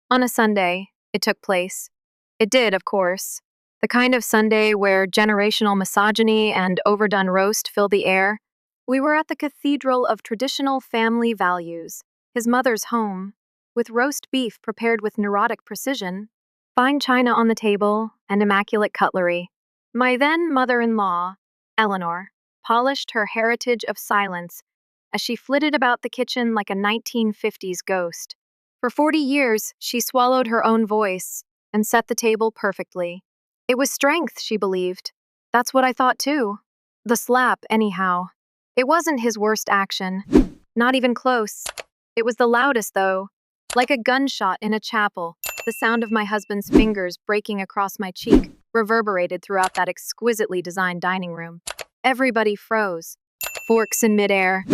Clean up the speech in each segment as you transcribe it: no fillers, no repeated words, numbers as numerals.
On a Sunday, it took place. It did, of course. The kind of Sunday where generational misogyny and overdone roast fill the air. We were at the cathedral of traditional family values, his mother's home, with roast beef prepared with neurotic precision, fine china on the table, and immaculate cutlery. My then mother in law, Eleanor, polished her heritage of silence as she flitted about the kitchen like a 1950s ghost. For 40 years, she swallowed her own voice and set the table perfectly. It was strength, she believed. That's what I thought too. The slap, anyhow. It wasn't his worst action. Not even close. It was the loudest, though. Like a gunshot in a chapel, the sound of my husband's fingers breaking across my cheek reverberated throughout that exquisitely designed dining room. Everybody froze. Forks in midair.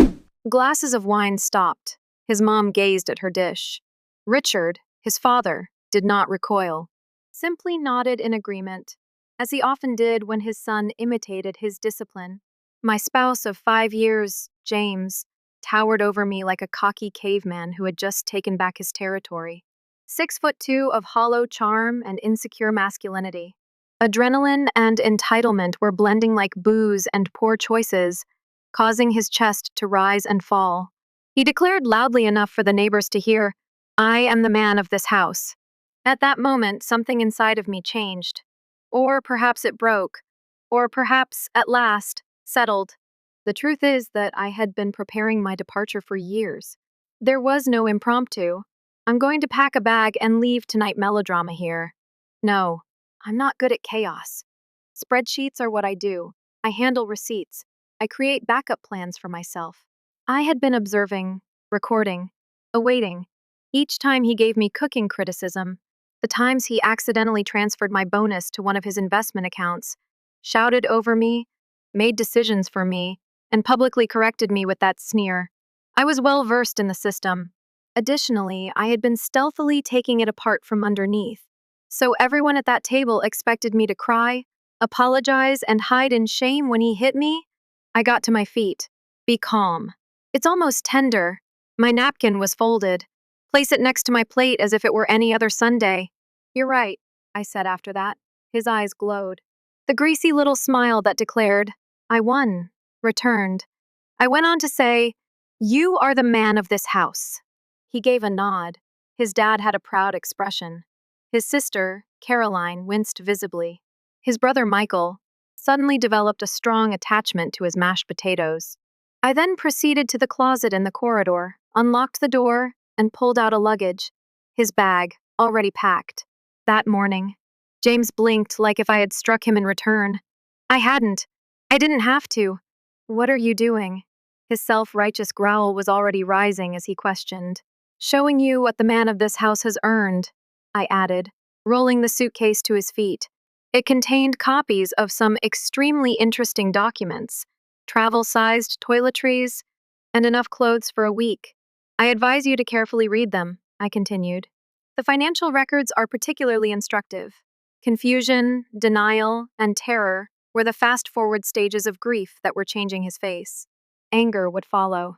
Glasses of wine stopped. His mom gazed at her dish. Richard, his father, did not recoil, simply nodded in agreement, as he often did when his son imitated his discipline. My spouse of 5 years, James, towered over me like a cocky caveman who had just taken back his territory. 6'2" of hollow charm and insecure masculinity. Adrenaline and entitlement were blending like booze and poor choices, causing his chest to rise and fall. He declared loudly enough for the neighbors to hear, "I am the man of this house." At that moment, something inside of me changed. Or perhaps it broke. Or perhaps, at last, settled. The truth is that I had been preparing my departure for years. There was no impromptu. I'm going to pack a bag and leave tonight melodrama here. No, I'm not good at chaos. Spreadsheets are what I do. I handle receipts. I create backup plans for myself. I had been observing, recording, awaiting. Each time he gave me cooking criticism, the times he accidentally transferred my bonus to one of his investment accounts, shouted over me, made decisions for me, and publicly corrected me with that sneer. I was well versed in the system. Additionally, I had been stealthily taking it apart from underneath. So everyone at that table expected me to cry, apologize, and hide in shame when he hit me. I got to my feet. Be calm. It's almost tender. My napkin was folded. Place it next to my plate as if it were any other Sunday. You're right, I said after that. His eyes glowed. The greasy little smile that declared, I won, returned. I went on to say, You are the man of this house. He gave a nod. His dad had a proud expression. His sister, Caroline, winced visibly. His brother, Michael, suddenly developed a strong attachment to his mashed potatoes. I then proceeded to the closet in the corridor, unlocked the door, and pulled out a luggage. His bag, already packed. That morning, James blinked like if I had struck him in return. I hadn't. I didn't have to. What are you doing? His self-righteous growl was already rising as he questioned. Showing you what the man of this house has earned, I added, rolling the suitcase to his feet. It contained copies of some extremely interesting documents, travel-sized toiletries, and enough clothes for a week. I advise you to carefully read them, I continued. The financial records are particularly instructive. Confusion, denial, and terror were the fast-forward stages of grief that were changing his face. Anger would follow.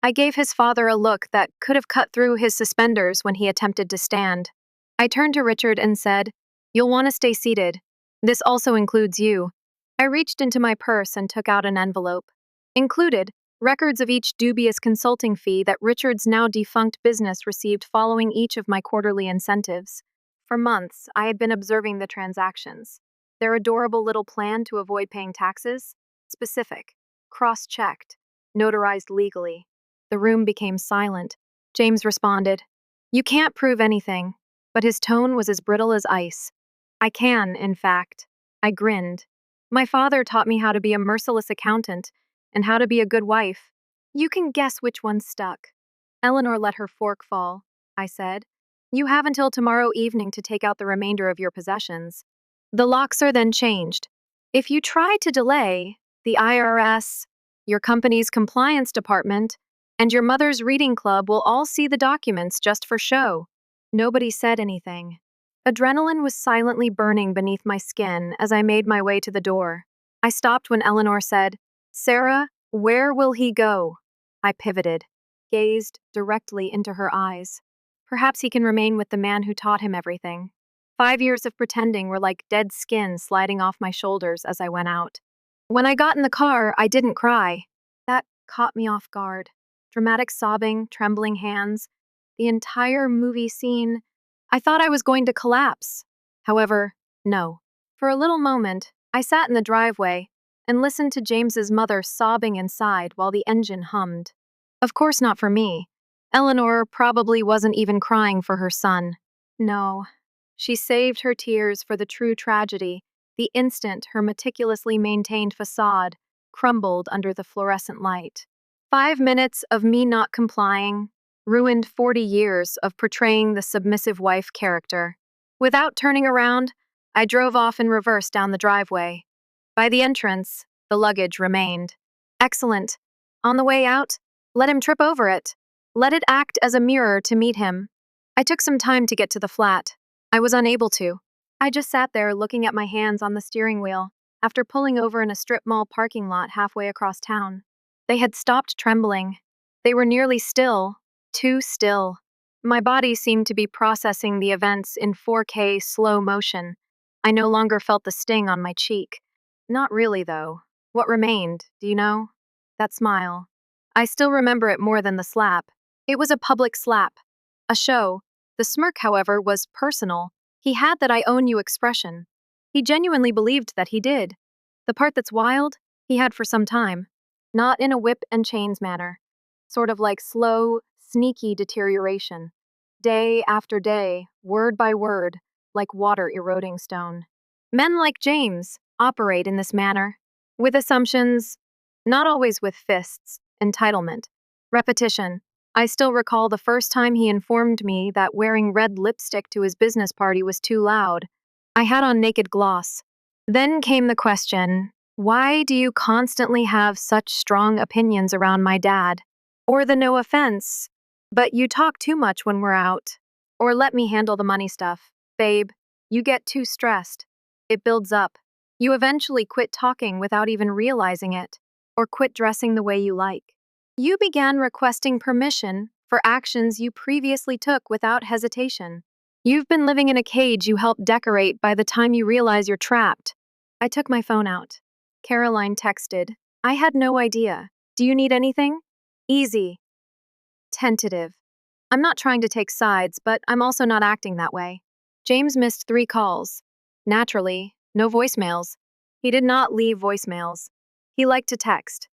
I gave his father a look that could have cut through his suspenders when he attempted to stand. I turned to Richard and said, You'll want to stay seated. This also includes you. I reached into my purse and took out an envelope. Included, records of each dubious consulting fee that Richard's now defunct business received following each of my quarterly incentives. For months, I had been observing the transactions. Their adorable little plan to avoid paying taxes? Specific, cross-checked, notarized legally. The room became silent. James responded, You can't prove anything, but his tone was as brittle as ice. I can, in fact. I grinned. My father taught me how to be a merciless accountant and how to be a good wife. You can guess which one stuck. Eleanor let her fork fall, I said. You have until tomorrow evening to take out the remainder of your possessions. The locks are then changed. If you try to delay, the IRS, your company's compliance department, and your mother's reading club will all see the documents just for show. Nobody said anything. Adrenaline was silently burning beneath my skin as I made my way to the door. I stopped when Eleanor said, Sarah, where will he go? I pivoted, gazed directly into her eyes. Perhaps he can remain with the man who taught him everything. 5 years of pretending were like dead skin sliding off my shoulders as I went out. When I got in the car, I didn't cry. That caught me off guard. Dramatic sobbing, trembling hands, the entire movie scene. I thought I was going to collapse. However, no. For a little moment, I sat in the driveway and listened to James's mother sobbing inside while the engine hummed. Of course not for me. Eleanor probably wasn't even crying for her son. No. She saved her tears for the true tragedy, the instant her meticulously maintained facade crumbled under the fluorescent light. 5 minutes of me not complying ruined 40 years of portraying the submissive wife character. Without turning around, I drove off in reverse down the driveway. By the entrance, the luggage remained. Excellent. On the way out, let him trip over it. Let it act as a mirror to meet him. I took some time to get to the flat. I was unable to. I just sat there looking at my hands on the steering wheel after pulling over in a strip mall parking lot halfway across town. They had stopped trembling. They were nearly still, too still. My body seemed to be processing the events in 4K slow motion. I no longer felt the sting on my cheek. Not really, though. What remained, do you know? That smile. I still remember it more than the slap. It was a public slap. A show. The smirk, however, was personal. He had that I own you expression. He genuinely believed that he did. The part that's wild, he had for some time. Not in a whip and chains manner. Sort of like slow, sneaky deterioration. Day after day, word by word, like water eroding stone. Men like James operate in this manner, with assumptions, not always with fists, entitlement, repetition. I still recall the first time he informed me that wearing red lipstick to his business party was too loud. I had on naked gloss. Then came the question, why do you constantly have such strong opinions around my dad? Or the no offense, but you talk too much when we're out. Or let me handle the money stuff. Babe, you get too stressed. It builds up. You eventually quit talking without even realizing it, or quit dressing the way you like. You began requesting permission for actions you previously took without hesitation. You've been living in a cage you helped decorate by the time you realize you're trapped. I took my phone out. Caroline texted. I had no idea. Do you need anything? Easy. Tentative. I'm not trying to take sides, but I'm also not acting that way. James missed 3 calls. Naturally, no voicemails. He did not leave voicemails. He liked to text.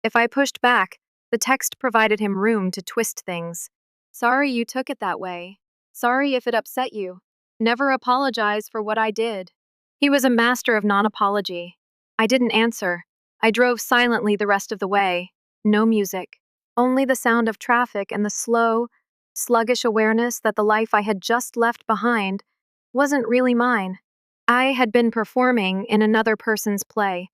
If I pushed back, the text provided him room to twist things. Sorry you took it that way. Sorry if it upset you. Never apologize for what I did. He was a master of non-apology. I didn't answer. I drove silently the rest of the way. No music. Only the sound of traffic and the slow, sluggish awareness that the life I had just left behind wasn't really mine. I had been performing in another person's play.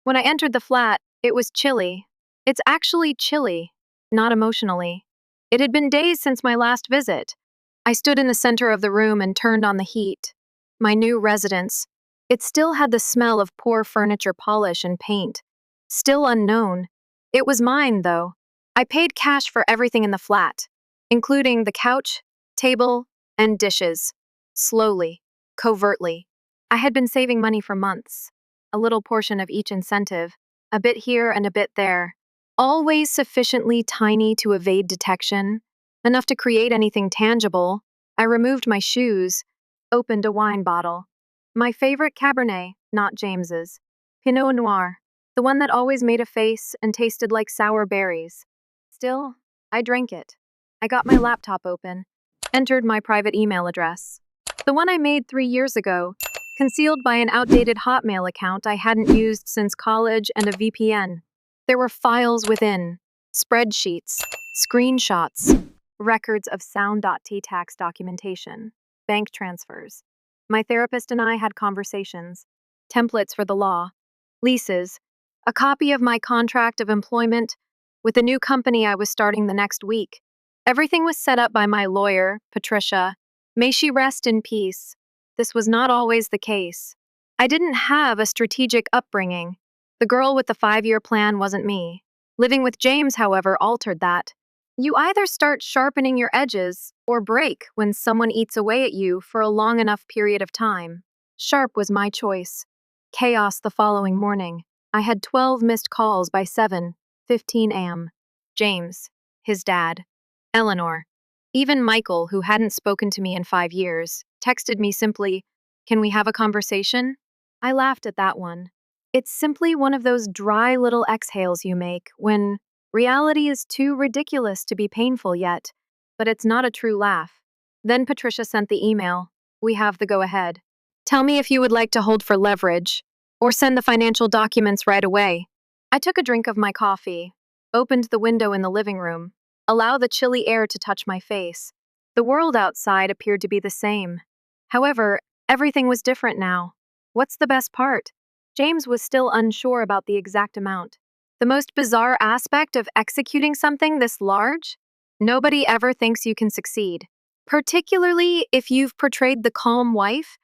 When I entered the flat, it was chilly. It's actually chilly, not emotionally. It had been days since my last visit. I stood in the center of the room and turned on the heat. My new residence. It still had the smell of poor furniture polish and paint. Still unknown. It was mine, though. I paid cash for everything in the flat, including the couch, table, and dishes. Slowly, covertly. I had been saving money for months. A little portion of each incentive, a bit here and a bit there. Always sufficiently tiny to evade detection, enough to create anything tangible. I removed my shoes, opened a wine bottle. My favorite Cabernet, not James's. Pinot Noir, the one that always made a face and tasted like sour berries. Still, I drank it. I got my laptop open, entered my private email address. The one I made 3 years ago, concealed by an outdated Hotmail account I hadn't used since college and a VPN. There were files within, spreadsheets, screenshots, records of sound.t tax documentation, bank transfers. My therapist and I had conversations, templates for the law, leases, a copy of my contract of employment with the new company I was starting the next week. Everything was set up by my lawyer, Patricia. May she rest in peace. This was not always the case. I didn't have a strategic upbringing. The girl with the 5-year plan wasn't me. Living with James, however, altered that. You either start sharpening your edges or break when someone eats away at you for a long enough period of time. Sharp was my choice. Chaos the following morning. I had 12 missed calls by 7:15 a.m. James, his dad, Eleanor, even Michael, who hadn't spoken to me in 5 years, texted me simply, "Can we have a conversation?" I laughed at that one. It's simply one of those dry little exhales you make when reality is too ridiculous to be painful yet, but it's not a true laugh. Then Patricia sent the email. "We have the go ahead. Tell me if you would like to hold for leverage, or send the financial documents right away." I took a drink of my coffee, opened the window in the living room, allow the chilly air to touch my face. The world outside appeared to be the same. However, everything was different now. What's the best part? James was still unsure about the exact amount. The most bizarre aspect of executing something this large? Nobody ever thinks you can succeed, particularly if you've portrayed the calm wife,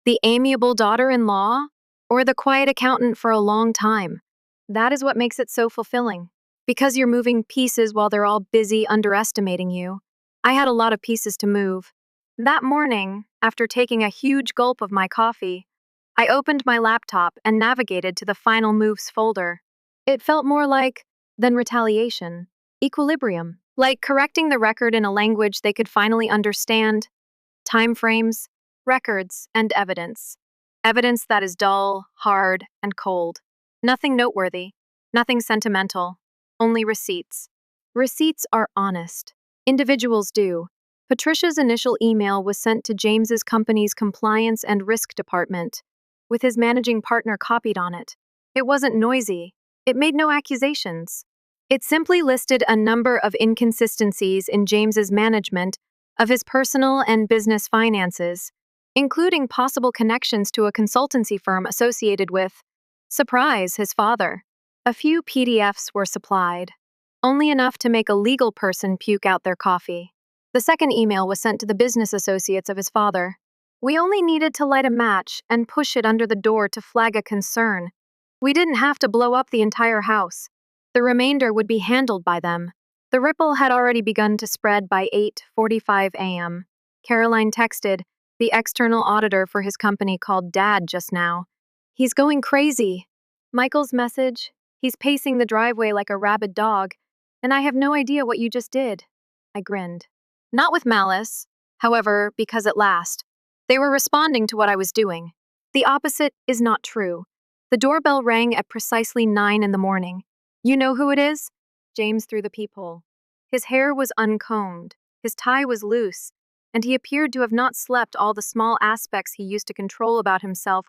the amiable daughter in law, or the quiet accountant for a long time. That is what makes it so fulfilling. Because you're moving pieces while they're all busy underestimating you. I had a lot of pieces to move. That morning, after taking a huge gulp of my coffee, I opened my laptop and navigated to the final moves folder. It felt more like than retaliation, equilibrium, like correcting the record in a language they could finally understand, timeframes, records, and evidence. Evidence that is dull, hard, and cold. Nothing noteworthy, nothing sentimental, only receipts. Receipts are honest. Individuals do. Patricia's initial email was sent to James's company's compliance and risk department, with his managing partner copied on it. It wasn't noisy. It made no accusations. It simply listed a number of inconsistencies in James's management of his personal and business finances, including possible connections to a consultancy firm associated with, surprise, his father. A few PDFs were supplied, only enough to make a legal person puke out their coffee. The second email was sent to the business associates of his father. We only needed to light a match and push it under the door to flag a concern. We didn't have to blow up the entire house. The remainder would be handled by them. The ripple had already begun to spread by 8:45 a.m. Caroline texted, "The external auditor for his company called Dad just now. He's going crazy." Michael's message, "He's pacing the driveway like a rabid dog, and I have no idea what you just did." I grinned. Not with malice, however, because at last, they were responding to what I was doing. The opposite is not true. The doorbell rang at precisely 9 in the morning. "You know who it is?" James through the peephole. His hair was uncombed, his tie was loose, and he appeared to have not slept. All the small aspects he used to control about himself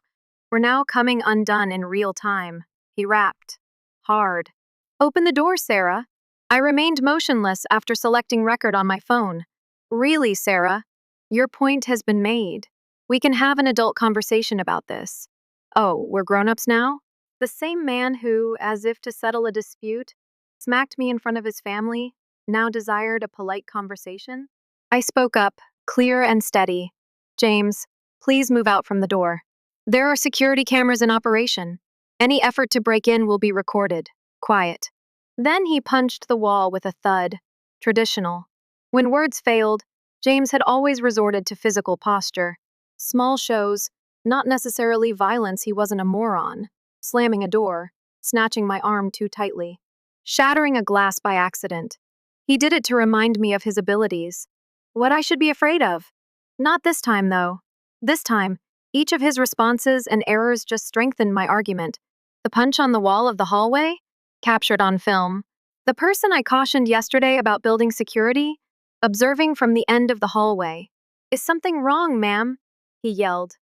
were now coming undone in real time. He rapped. Hard. "Open the door, Sarah." I remained motionless after selecting record on my phone. "Really, Sarah? Your point has been made. We can have an adult conversation about this." "Oh, we're grown-ups now?" The same man who, as if to settle a dispute, smacked me in front of his family, now desired a polite conversation? I spoke up, clear and steady. "James, please move out from the door. There are security cameras in operation. Any effort to break in will be recorded. Quiet." Then he punched the wall with a thud. Traditional. When words failed, James had always resorted to physical posture. Small shows, not necessarily violence. He wasn't a moron. Slamming a door, snatching my arm too tightly, shattering a glass by accident. He did it to remind me of his abilities. What I should be afraid of. Not this time, though. This time, each of his responses and errors just strengthened my argument. The punch on the wall of the hallway? Captured on film. The person I cautioned yesterday about building security? Observing from the end of the hallway. "Is something wrong, ma'am?" he yelled.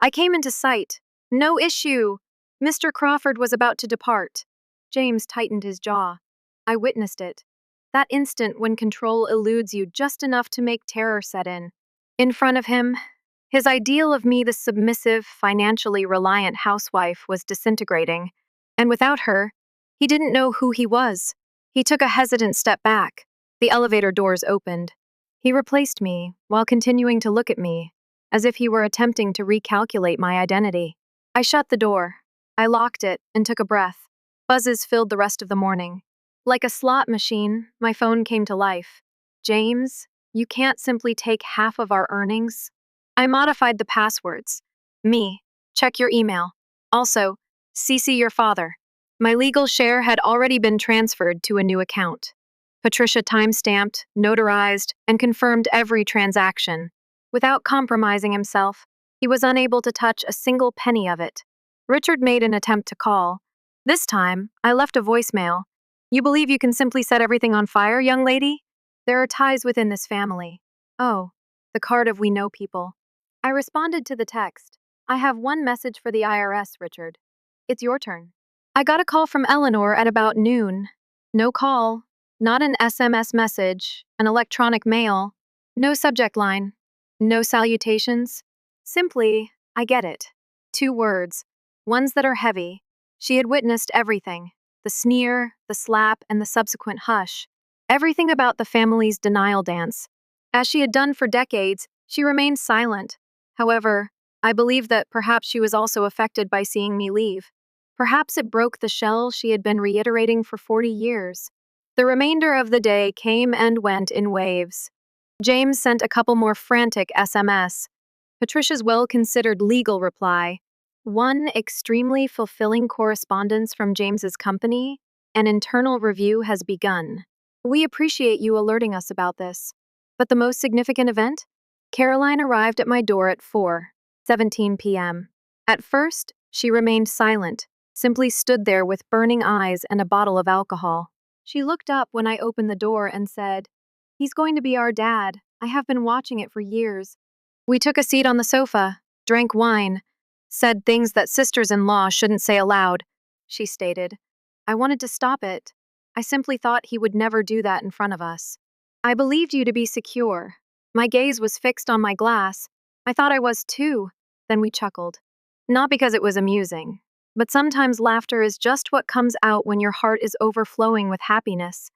I came into sight. "No issue." Mr. Crawford was about to depart. James tightened his jaw. I witnessed it. That instant when control eludes you just enough to make terror set in. In front of him, his ideal of me, the submissive, financially reliant housewife, was disintegrating. And without her, he didn't know who he was. He took a hesitant step back. The elevator doors opened. He replaced me while continuing to look at me, as if he were attempting to recalculate my identity. I shut the door. I locked it and took a breath. Buzzes filled the rest of the morning. Like a slot machine, my phone came to life. James, you can't simply take half of our earnings. I modified the passwords. Me, check your email. Also, CC your father. My legal share had already been transferred to a new account. Patricia timestamped, notarized, and confirmed every transaction. Without compromising himself, he was unable to touch a single penny of it. Richard made an attempt to call. This time, I left a voicemail. You believe you can simply set everything on fire, young lady? There are ties within this family. Oh, the card of we know people. I responded to the text. I have one message for the IRS, Richard. It's your turn. I got a call from Eleanor at about noon. No call, not an SMS message, an electronic mail, no subject line, no salutations. Simply, I get it. 2 words, ones that are heavy. She had witnessed everything, the sneer, the slap, and the subsequent hush. Everything about the family's denial dance. As she had done for decades, she remained silent. However, I believe that perhaps she was also affected by seeing me leave. Perhaps it broke the shell she had been reiterating for 40 years. The remainder of the day came and went in waves. James sent a couple more frantic SMS. Patricia's well-considered legal reply. One extremely fulfilling correspondence from James's company. An internal review has begun. We appreciate you alerting us about this. But the most significant event? Caroline arrived at my door at 4:17 p.m. At first, she remained silent, simply stood there with burning eyes and a bottle of alcohol. She looked up when I opened the door and said, "He's going to be our dad. I have been watching it for years." We took a seat on the sofa, drank wine, said things that sisters-in-law shouldn't say aloud, she stated. I wanted to stop it. I simply thought he would never do that in front of us. I believed you to be secure. My gaze was fixed on my glass. I thought I was too. Then we chuckled. Not because it was amusing, but sometimes laughter is just what comes out when your heart is overflowing with happiness,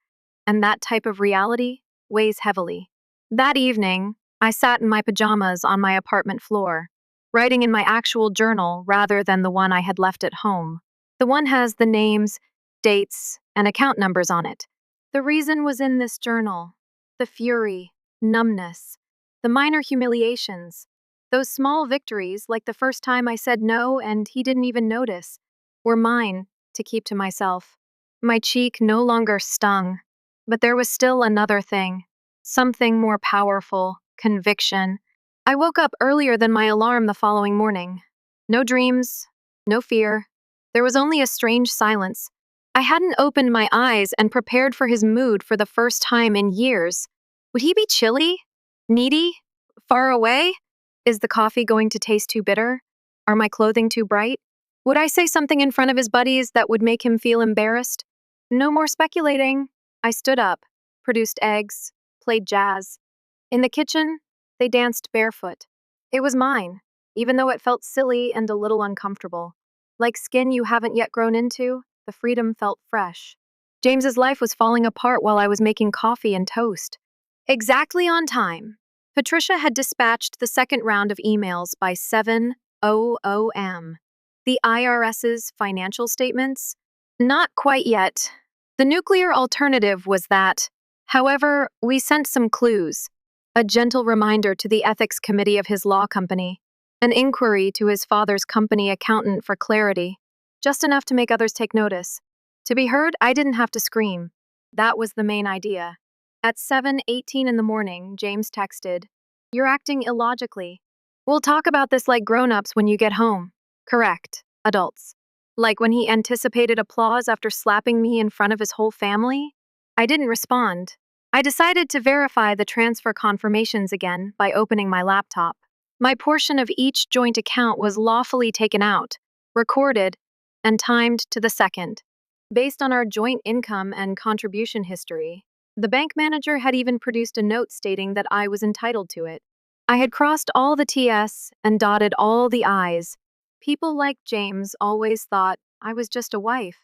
and that type of reality weighs heavily. That evening, I sat in my pajamas on my apartment floor, writing in my actual journal rather than the one I had left at home. The one has the names, dates, and account numbers on it. The reason was in this journal. The fury, numbness, the minor humiliations, those small victories, like the first time I said no and he didn't even notice, were mine to keep to myself. My cheek no longer stung, but there was still another thing, something more powerful, conviction. I woke up earlier than my alarm the following morning. No dreams, no fear. There was only a strange silence. I hadn't opened my eyes and prepared for his mood for the first time in years. Would he be chilly? Needy? Far away? Is the coffee going to taste too bitter? Are my clothing too bright? Would I say something in front of his buddies that would make him feel embarrassed? No more speculating. I stood up, produced eggs, played jazz. In the kitchen, they danced barefoot. It was mine, even though it felt silly and a little uncomfortable. Like skin you haven't yet grown into, the freedom felt fresh. James's life was falling apart while I was making coffee and toast. Exactly on time, Patricia had dispatched the second round of emails by 7:00 am. The IRS's financial statements? Not quite yet. The nuclear alternative was that. However, we sent some clues. A gentle reminder to the ethics committee of his law company, an inquiry to his father's company accountant for clarity, just enough to make others take notice. To be heard, I didn't have to scream. That was the main idea. At 7:18 in the morning, James texted, "You're acting illogically. We'll talk about this like grown-ups when you get home." Correct, adults. Like when he anticipated applause after slapping me in front of his whole family? I didn't respond. I decided to verify the transfer confirmations again by opening my laptop. My portion of each joint account was lawfully taken out, recorded, and timed to the second. Based on our joint income and contribution history, the bank manager had even produced a note stating that I was entitled to it. I had crossed all the T's and dotted all the I's. People like James always thought I was just a wife,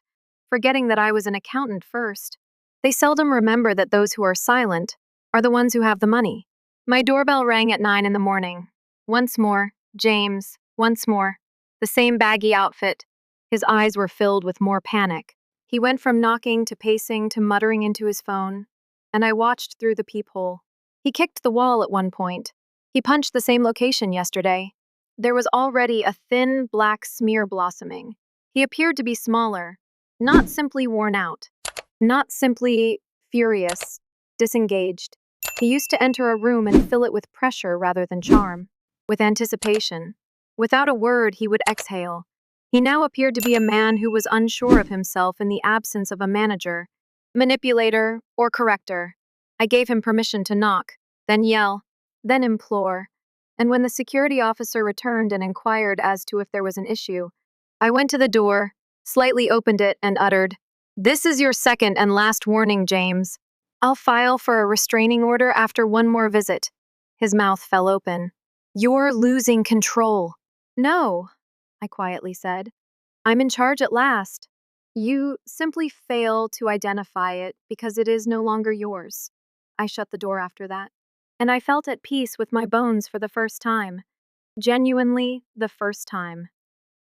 forgetting that I was an accountant first. They seldom remember that those who are silent are the ones who have the money. My doorbell rang at 9 in the morning. Once more, James, once more. The same baggy outfit. His eyes were filled with more panic. He went from knocking to pacing to muttering into his phone, and I watched through the peephole. He kicked the wall at one point. He punched the same location yesterday. There was already a thin, black smear blossoming. He appeared to be smaller, not simply worn out, not simply furious, disengaged. He used to enter a room and fill it with pressure rather than charm, with anticipation. Without a word, he would exhale. He now appeared to be a man who was unsure of himself in the absence of a manager, manipulator, or corrector. I gave him permission to knock, then yell, then implore. And when the security officer returned and inquired as to if there was an issue, I went to the door, slightly opened it, and uttered, "This is your second and last warning, James. I'll file for a restraining order after one more visit." His mouth fell open. "You're losing control." "No," I quietly said. "I'm in charge at last. You simply fail to identify it because it is no longer yours." I shut the door after that, and I felt at peace with my bones for the first time. Genuinely, the first time.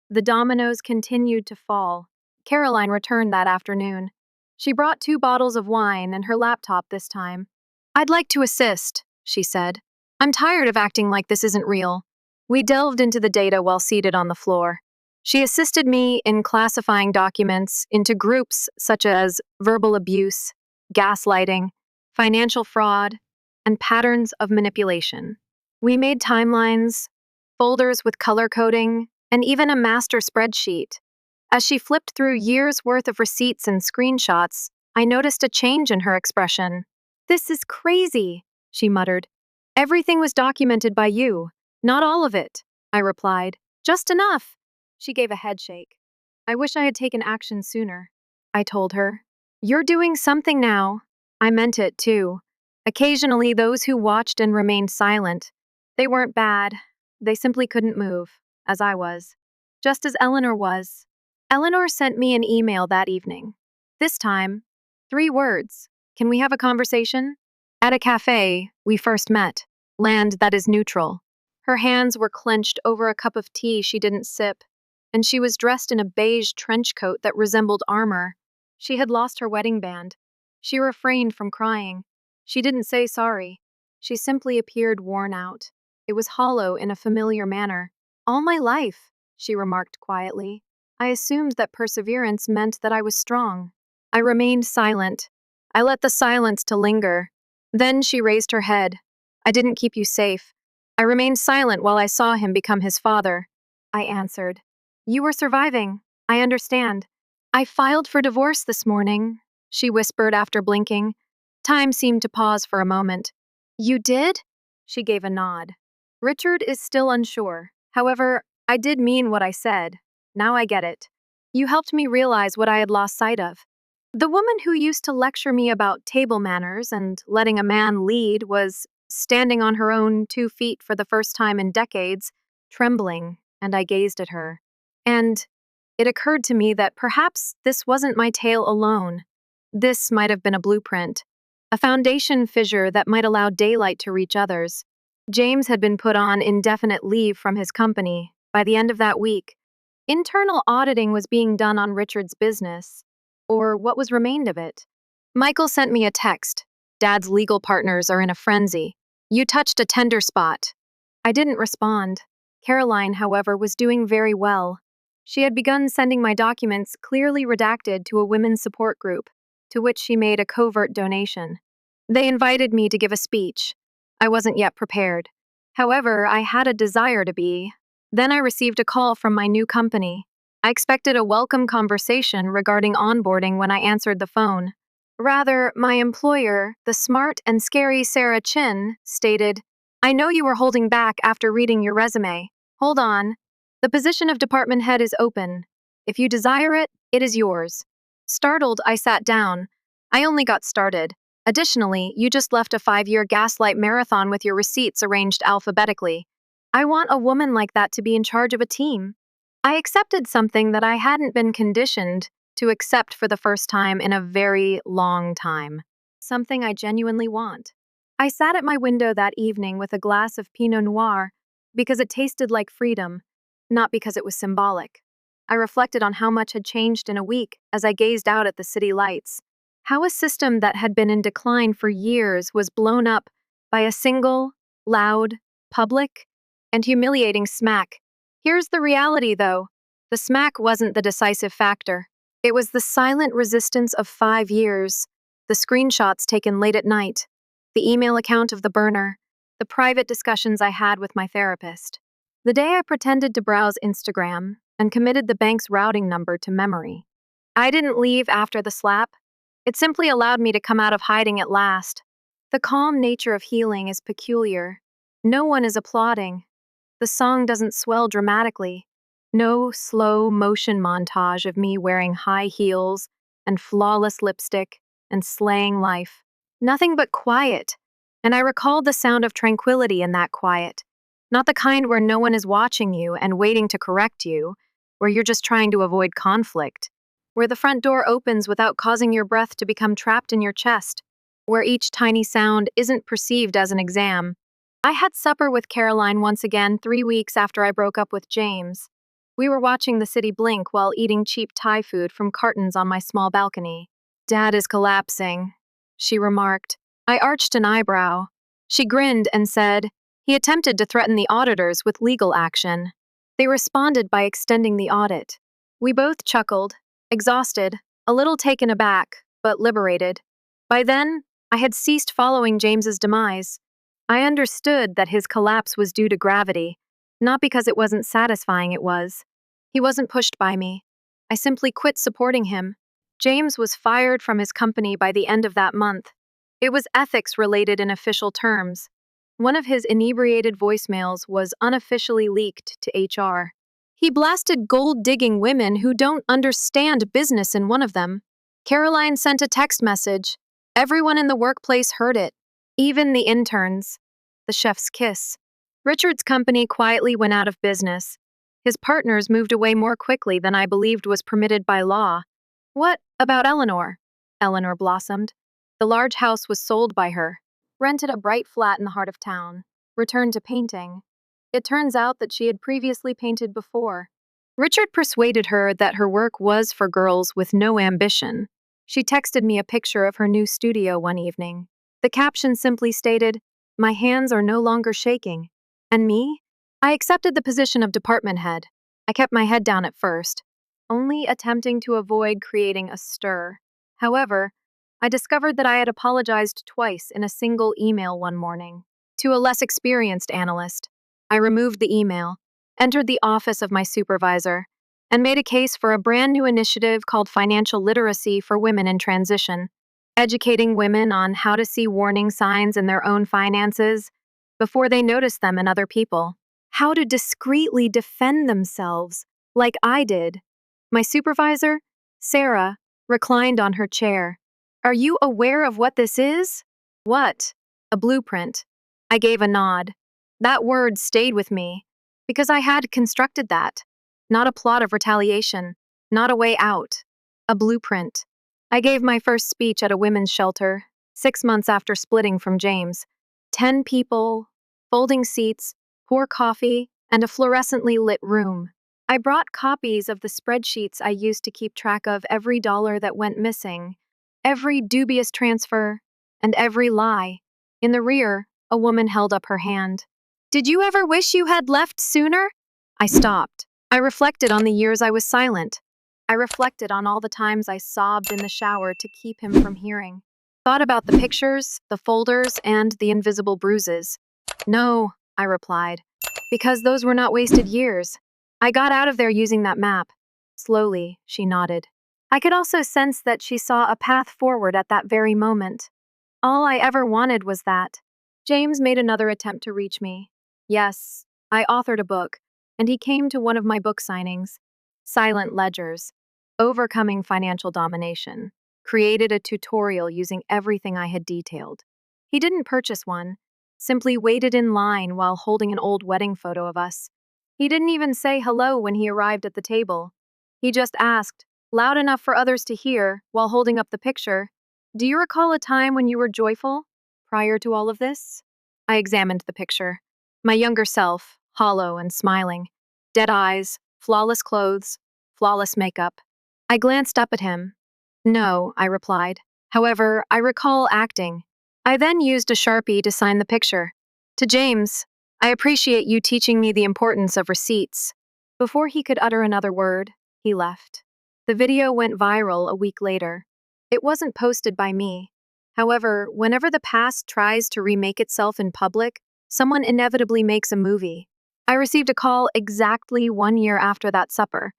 The dominoes continued to fall. Caroline returned that afternoon. She brought 2 bottles of wine and her laptop this time. "I'd like to assist," she said. "I'm tired of acting like this isn't real." We delved into the data while seated on the floor. She assisted me in classifying documents into groups such as verbal abuse, gaslighting, financial fraud, and patterns of manipulation. We made timelines, folders with color coding, and even a master spreadsheet. As she flipped through years' worth of receipts and screenshots, I noticed a change in her expression. "This is crazy," she muttered. "Everything was documented by you." "Not all of it," I replied. "Just enough." She gave a headshake. "I wish I had taken action sooner," I told her. "You're doing something now." I meant it, too. Occasionally, those who watched and remained silent, they weren't bad. They simply couldn't move, as I was. Just as Eleanor was. Eleanor sent me an email that evening. This time, 3 words. "Can we have a conversation?" At a cafe, we first met. Land that is neutral. Her hands were clenched over a cup of tea she didn't sip, and she was dressed in a beige trench coat that resembled armor. She had lost her wedding band. She refrained from crying. She didn't say sorry. She simply appeared worn out. It was hollow in a familiar manner. "All my life," she remarked quietly. I assumed that perseverance meant that I was strong. I remained silent. I let the silence to linger. Then she raised her head. "I didn't keep you safe. I remained silent while I saw him become his father." I answered. "You were surviving. I understand." "I filed for divorce this morning," she whispered after blinking. Time seemed to pause for a moment. "You did?" She gave a nod. "Richard is still unsure. However, I did mean what I said. Now I get it. You helped me realize what I had lost sight of. The woman who used to lecture me about table manners and letting a man lead was standing on her own 2 feet for the first time in decades, trembling, and I gazed at her. And it occurred to me that perhaps this wasn't my tale alone. This might have been a blueprint, a foundation fissure that might allow daylight to reach others. James had been put on indefinite leave from his company by the end of that week. Internal auditing was being done on Richard's business, or what was remained of it. Michael sent me a text. "Dad's legal partners are in a frenzy. You touched a tender spot." I didn't respond. Caroline, however, was doing very well. She had begun sending my documents clearly redacted to a women's support group, to which she made a covert donation. They invited me to give a speech. I wasn't yet prepared. However, I had a desire to be. Then I received a call from my new company. I expected a welcome conversation regarding onboarding when I answered the phone. Rather, my employer, the smart and scary Sarah Chin, stated, "I know you were holding back after reading your resume. Hold on. The position of department head is open. If you desire it, it is yours." Startled, I sat down. "I only got started. Additionally, you just left a 5-year gaslight marathon with your receipts arranged alphabetically. I want a woman like that to be in charge of a team." I accepted something that I hadn't been conditioned to accept for the first time in a very long time. Something I genuinely want. I sat at my window that evening with a glass of Pinot Noir because it tasted like freedom, not because it was symbolic. I reflected on how much had changed in a week as I gazed out at the city lights. How a system that had been in decline for years was blown up by a single, loud, public, and humiliating smack. Here's the reality, though. The smack wasn't the decisive factor. It was the silent resistance of 5 years, the screenshots taken late at night, the email account of the burner, the private discussions I had with my therapist. The day I pretended to browse Instagram and committed the bank's routing number to memory. I didn't leave after the slap. It simply allowed me to come out of hiding at last. The calm nature of healing is peculiar. No one is applauding. The song doesn't swell dramatically. No slow motion montage of me wearing high heels and flawless lipstick and slaying life. Nothing but quiet. And I recalled the sound of tranquility in that quiet. Not the kind where no one is watching you and waiting to correct you, where you're just trying to avoid conflict, where the front door opens without causing your breath to become trapped in your chest, where each tiny sound isn't perceived as an exam. I had supper with Caroline once again 3 weeks after I broke up with James. We were watching the city blink while eating cheap Thai food from cartons on my small balcony. "Dad is collapsing," she remarked. I arched an eyebrow. She grinned and said, "He attempted to threaten the auditors with legal action." They responded by extending the audit. We both chuckled, exhausted, a little taken aback, but liberated. By then, I had ceased following James's demise. I understood that his collapse was due to gravity, not because it wasn't satisfying it was. He wasn't pushed by me. I simply quit supporting him. James was fired from his company by the end of that month. It was ethics related in official terms. One of his inebriated voicemails was unofficially leaked to HR. He blasted gold-digging women who don't understand business in one of them. Caroline sent a text message. Everyone in the workplace heard it, even the interns. The chef's kiss. Richard's company quietly went out of business. His partners moved away more quickly than I believed was permitted by law. What about Eleanor? Eleanor blossomed. The large house was sold by her, rented a bright flat in the heart of town, returned to painting. It turns out that she had previously painted before. Richard persuaded her that her work was for girls with no ambition. She texted me a picture of her new studio one evening. The caption simply stated, "My hands are no longer shaking." And me? I accepted the position of department head. I kept my head down at first, only attempting to avoid creating a stir. However, I discovered that I had apologized twice in a single email one morning. To a less experienced analyst, I removed the email, entered the office of my supervisor, and made a case for a brand new initiative called Financial Literacy for Women in Transition, educating women on how to see warning signs in their own finances before they notice them in other people, how to discreetly defend themselves, like I did. My supervisor, Sarah, reclined on her chair. "Are you aware of what this is?" "What?" "A blueprint." I gave a nod. That word stayed with me, because I had constructed that. Not a plot of retaliation, not a way out. A blueprint. I gave my first speech at a women's shelter, 6 months after splitting from James. 10 people, folding seats, poor coffee, and a fluorescently lit room. I brought copies of the spreadsheets I used to keep track of every dollar that went missing, every dubious transfer, and every lie. In the rear, a woman held up her hand. "Did you ever wish you had left sooner?" I stopped. I reflected on the years I was silent. I reflected on all the times I sobbed in the shower to keep him from hearing. Thought about the pictures, the folders, and the invisible bruises. "No," I replied, "because those were not wasted years. I got out of there using that map." Slowly, she nodded. I could also sense that she saw a path forward at that very moment. All I ever wanted was that. James made another attempt to reach me. Yes, I authored a book, and he came to one of my book signings. Silent Ledgers. Overcoming Financial Domination. Created a tutorial using everything I had detailed. He didn't purchase one, simply waited in line while holding an old wedding photo of us. He didn't even say hello when he arrived at the table. He just asked, loud enough for others to hear, while holding up the picture, "Do you recall a time when you were joyful, prior to all of this?" I examined the picture. My younger self, hollow and smiling. Dead eyes, flawless clothes, flawless makeup. I glanced up at him. No, I replied. However, I recall acting. I then used a Sharpie to sign the picture. To James, I appreciate you teaching me the importance of receipts. Before he could utter another word, he left. The video went viral a week later. It wasn't posted by me. However, whenever the past tries to remake itself in public, someone inevitably makes a movie. I received a call exactly 1 year after that supper,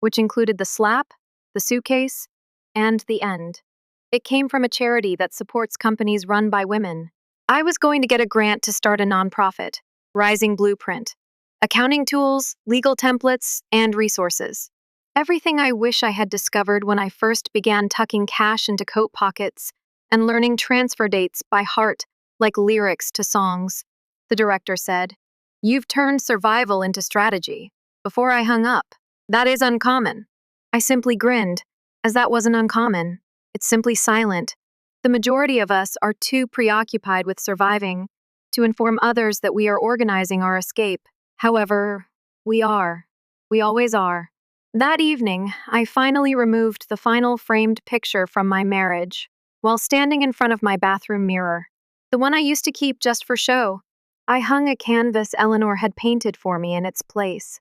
which included the slap, the suitcase, and the end. It came from a charity that supports companies run by women. I was going to get a grant to start a nonprofit, Rising Blueprint, accounting tools, legal templates, and resources. Everything I wish I had discovered when I first began tucking cash into coat pockets and learning transfer dates by heart like lyrics to songs. The director said, "You've turned survival into strategy." Before I hung up, "That is uncommon." I simply grinned, as that wasn't uncommon. It's simply silent. The majority of us are too preoccupied with surviving to inform others that we are organizing our escape. However, we are. We always are. That evening, I finally removed the final framed picture from my marriage while standing in front of my bathroom mirror, the one I used to keep just for show. I hung a canvas Eleanor had painted for me in its place.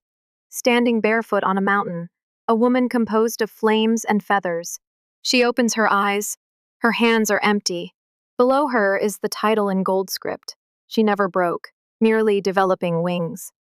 Standing barefoot on a mountain, a woman composed of flames and feathers. She opens her eyes. Her hands are empty. Below her is the title in gold script. She never broke, merely developing wings.